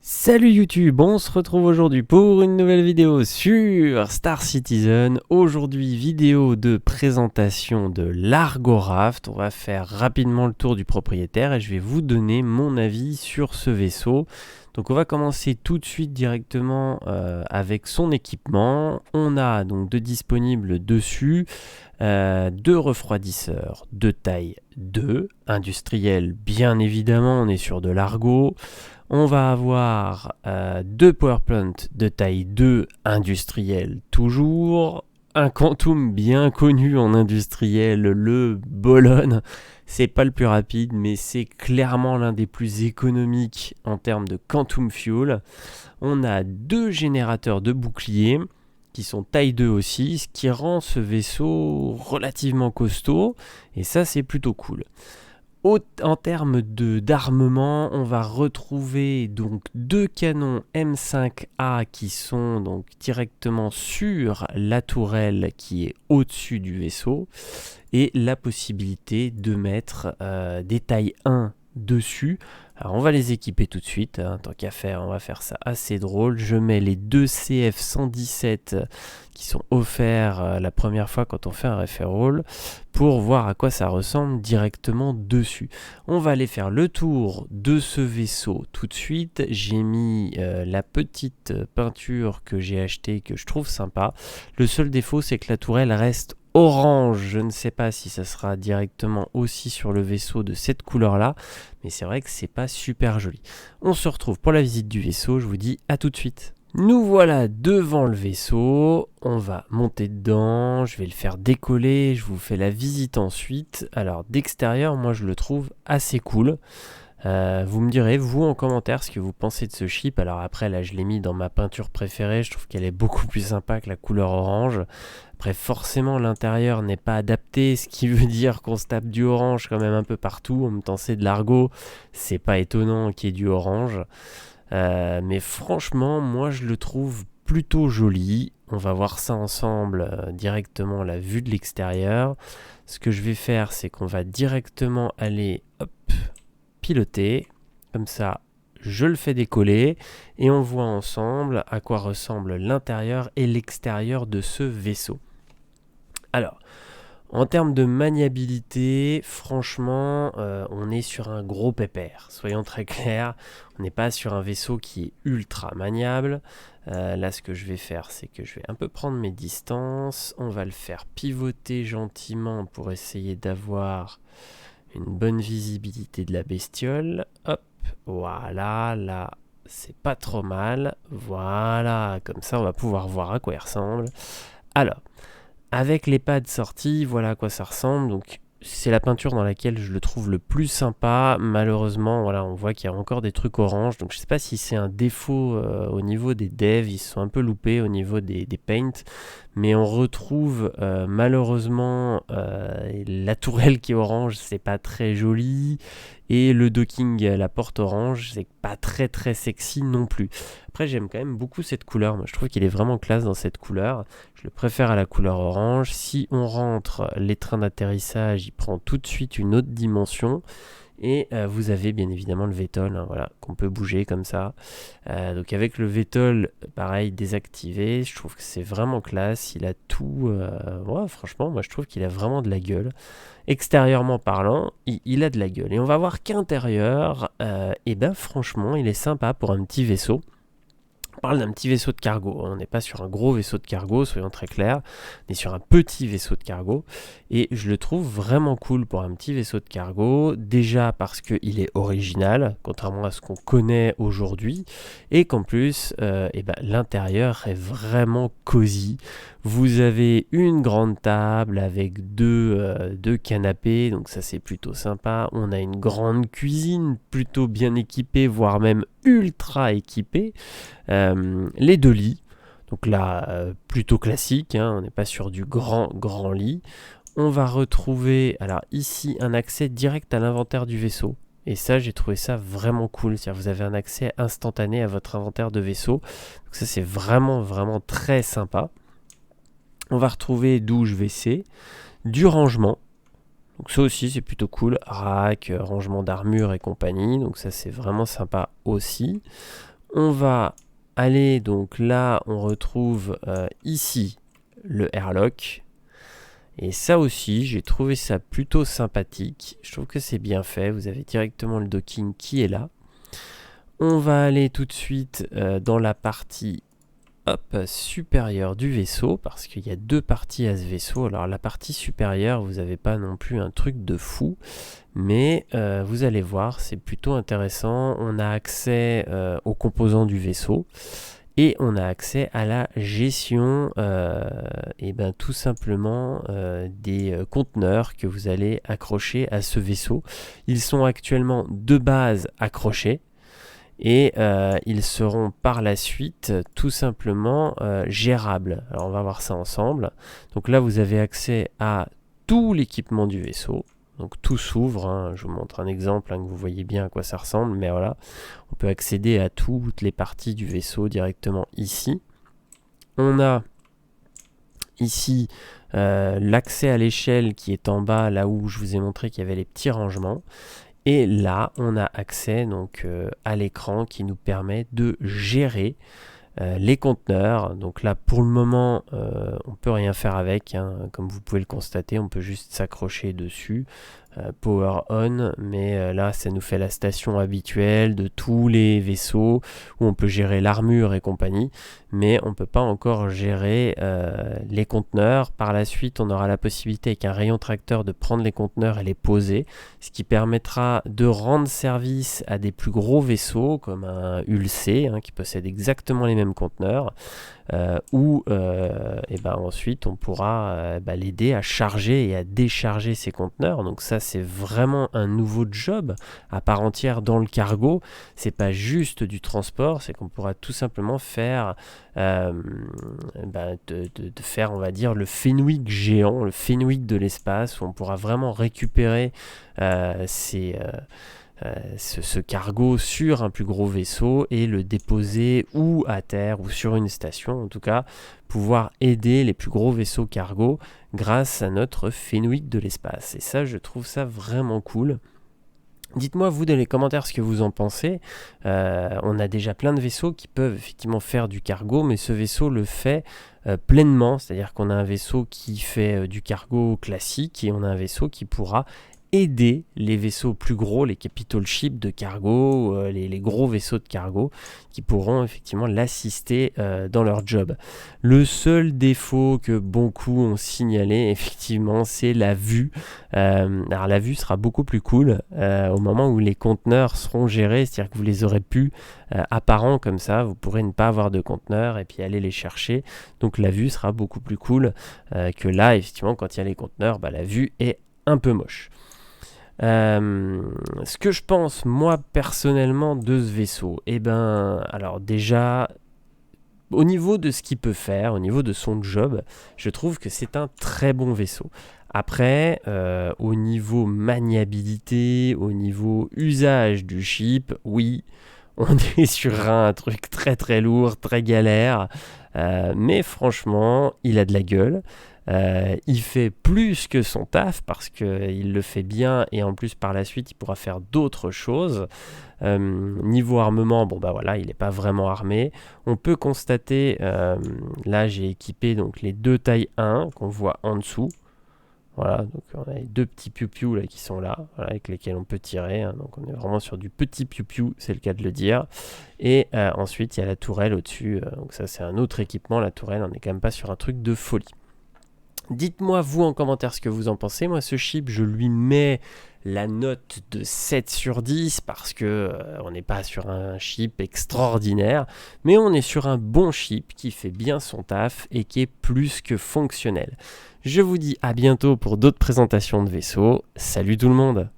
Salut YouTube, on se retrouve aujourd'hui pour une nouvelle vidéo sur Star Citizen. Aujourd'hui, vidéo de présentation de l'Argo Raft. On va faire rapidement le tour du propriétaire et je vais vous donner mon avis sur ce vaisseau. Donc on va commencer tout de suite directement avec son équipement. On a donc de disponibles dessus deux refroidisseurs de taille 2, industriels bien évidemment, on est sur de l'Argo. On va avoir deux powerplants de taille 2 industriel toujours. Un Quantum bien connu en industriel, le Bolon. C'est pas le plus rapide, mais c'est clairement l'un des plus économiques en termes de Quantum Fuel. On a deux générateurs de boucliers qui sont taille 2 aussi, ce qui rend ce vaisseau relativement costaud. Et ça, c'est plutôt cool. En termes d'armement, on va retrouver donc deux canons M5A qui sont donc directement sur la tourelle qui est au-dessus du vaisseau et la possibilité de mettre des tailles 1 dessus. Alors on va les équiper tout de suite, hein, tant qu'à faire, on va faire ça assez drôle. Je mets les deux CF117 qui sont offerts la première fois quand on fait un referral pour voir à quoi ça ressemble directement dessus. On va aller faire le tour de ce vaisseau tout de suite. J'ai mis la petite peinture que j'ai achetée que je trouve sympa. Le seul défaut c'est que la tourelle reste orange. Je ne sais pas si ça sera directement aussi sur le vaisseau de cette couleur là, mais c'est vrai que c'est pas super joli. On se retrouve pour la visite du vaisseau, je vous dis à tout de suite. Nous voilà devant le vaisseau, on va monter dedans, je vais le faire décoller, je vous fais la visite ensuite. Alors d'extérieur, moi je le trouve assez cool. Vous me direz, vous en commentaire, ce que vous pensez de ce chip. Alors après, là je l'ai mis dans ma peinture préférée, je trouve qu'elle est beaucoup plus sympa que la couleur orange. Après forcément l'intérieur n'est pas adapté, ce qui veut dire qu'on se tape du orange quand même un peu partout. En même temps c'est de l'argot, c'est pas étonnant qu'il y ait du orange. Mais franchement, moi je le trouve plutôt joli. On va voir ça ensemble directement, la vue de l'extérieur. Ce que je vais faire, c'est qu'on va directement aller piloter. Comme ça, je le fais décoller et on voit ensemble à quoi ressemble l'intérieur et l'extérieur de ce vaisseau. Alors, en termes de maniabilité, franchement, on est sur un gros pépère. Soyons très clairs, on n'est pas sur un vaisseau qui est ultra maniable. Là, ce que je vais faire, c'est que je vais un peu prendre mes distances. On va le faire pivoter gentiment pour essayer d'avoir une bonne visibilité de la bestiole. Hop, voilà, là, c'est pas trop mal. Voilà, comme ça, on va pouvoir voir à quoi il ressemble. Alors, avec les pads sortis, voilà à quoi ça ressemble. Donc c'est la peinture dans laquelle je le trouve le plus sympa. Malheureusement, voilà, on voit qu'il y a encore des trucs orange. Donc je sais pas si c'est un défaut au niveau des devs. Ils se sont un peu loupés au niveau des paints. Mais on retrouve malheureusement la tourelle qui est orange, c'est pas très joli. Et le docking, la porte orange, c'est pas très très sexy non plus. Après, j'aime quand même beaucoup cette couleur. Moi, je trouve qu'il est vraiment classe dans cette couleur. Je le préfère à la couleur orange. Si on rentre les trains d'atterrissage, il prend tout de suite une autre dimension. Et vous avez bien évidemment le VTOL, hein, voilà, qu'on peut bouger comme ça. Donc avec le VTOL, pareil, désactivé, je trouve que c'est vraiment classe. Il a tout... ouais, franchement, moi je trouve qu'il a vraiment de la gueule. Extérieurement parlant, il a de la gueule. Et on va voir qu'intérieur, et ben franchement, il est sympa pour un petit vaisseau. On parle d'un petit vaisseau de cargo, on n'est pas sur un gros vaisseau de cargo, soyons très clairs, on est sur un petit vaisseau de cargo, et je le trouve vraiment cool pour un petit vaisseau de cargo, déjà parce qu'il est original, contrairement à ce qu'on connaît aujourd'hui, et qu'en plus, l'intérieur est vraiment cosy. Vous avez une grande table avec deux canapés, donc ça c'est plutôt sympa. On a une grande cuisine plutôt bien équipée, voire même ultra équipée. Les deux lits, donc là plutôt classique, hein, on n'est pas sur du grand lit. On va retrouver alors ici un accès direct à l'inventaire du vaisseau. Et ça, j'ai trouvé ça vraiment cool. C'est-à-dire vous avez un accès instantané à votre inventaire de vaisseau. Donc ça, c'est vraiment très sympa. On va retrouver douche WC, du rangement. Donc ça aussi c'est plutôt cool, rack, rangement d'armure et compagnie, donc ça c'est vraiment sympa aussi. On va aller, donc là, on retrouve ici le airlock. Et ça aussi, j'ai trouvé ça plutôt sympathique. Je trouve que c'est bien fait. Vous avez directement le docking qui est là. On va aller tout de suite dans la partie supérieure du vaisseau, parce qu'il y a deux parties à ce vaisseau. Alors la partie supérieure, vous n'avez pas non plus un truc de fou, mais vous allez voir, c'est plutôt intéressant. On a accès aux composants du vaisseau. Et on a accès à la gestion et ben, tout simplement des conteneurs que vous allez accrocher à ce vaisseau. Ils sont actuellement de base accrochés et ils seront par la suite tout simplement gérables. Alors on va voir ça ensemble. Donc là vous avez accès à tout l'équipement du vaisseau. Donc tout s'ouvre, hein. Je vous montre un exemple, hein, que vous voyez bien à quoi ça ressemble, mais voilà, on peut accéder à toutes les parties du vaisseau directement ici. On a ici l'accès à l'échelle qui est en bas, là où je vous ai montré qu'il y avait les petits rangements. Et là, on a accès donc à l'écran qui nous permet de gérer les conteneurs. Donc là, pour le moment, on peut rien faire avec, hein. Comme vous pouvez le constater, on peut juste s'accrocher dessus. Power on, mais là ça nous fait la station habituelle de tous les vaisseaux où on peut gérer l'armure et compagnie, mais on ne peut pas encore gérer les conteneurs. Par la suite, on aura la possibilité avec un rayon tracteur de prendre les conteneurs et les poser, ce qui permettra de rendre service à des plus gros vaisseaux comme un Ulcé, hein, qui possède exactement les mêmes conteneurs. Et ben ensuite on pourra l'aider à charger et à décharger ses conteneurs. Donc ça c'est vraiment un nouveau job à part entière dans le cargo. C'est pas juste du transport, c'est qu'on pourra tout simplement faire de faire, on va dire, le Fenwick géant, le Fenwick de l'espace, où on pourra vraiment récupérer ce cargo sur un plus gros vaisseau et le déposer ou à terre ou sur une station, en tout cas pouvoir aider les plus gros vaisseaux cargo grâce à notre Fenwick de l'espace. Et ça, je trouve ça vraiment cool. Dites-moi vous dans les commentaires ce que vous en pensez. On a déjà plein de vaisseaux qui peuvent effectivement faire du cargo, mais ce vaisseau le fait pleinement, c'est-à-dire qu'on a un vaisseau qui fait du cargo classique et on a un vaisseau qui pourra aider les vaisseaux plus gros, les capital ships de cargo, les gros vaisseaux de cargo, qui pourront effectivement l'assister dans leur job. Le seul défaut que beaucoup ont signalé, effectivement, c'est la vue. Alors la vue sera beaucoup plus cool au moment où les conteneurs seront gérés, c'est-à-dire que vous les aurez plus apparents comme ça, vous pourrez ne pas avoir de conteneurs et puis aller les chercher. Donc la vue sera beaucoup plus cool que là, effectivement, quand il y a les conteneurs, la vue est un peu moche. Ce que je pense moi personnellement de ce vaisseau, alors déjà au niveau de ce qu'il peut faire, au niveau de son job, je trouve que c'est un très bon vaisseau. Après, au niveau maniabilité, au niveau usage du ship, oui, on est sur un truc très très lourd, très galère, mais franchement, il a de la gueule. Il fait plus que son taf parce qu'il le fait bien et en plus par la suite il pourra faire d'autres choses. Niveau armement, il n'est pas vraiment armé. On peut constater, là j'ai équipé donc les deux tailles 1 qu'on voit en dessous. Voilà, donc on a les deux petits piou-piou là qui sont là, voilà, avec lesquels on peut tirer, hein. Donc on est vraiment sur du petit piou-piou, c'est le cas de le dire. Et ensuite il y a la tourelle au-dessus, donc ça c'est un autre équipement, la tourelle, on n'est quand même pas sur un truc de folie. Dites-moi vous en commentaire ce que vous en pensez. Moi ce chip je lui mets la note de 7 sur 10 parce que on n'est pas sur un chip extraordinaire, mais on est sur un bon chip qui fait bien son taf et qui est plus que fonctionnel. Je vous dis à bientôt pour d'autres présentations de vaisseaux. Salut tout le monde!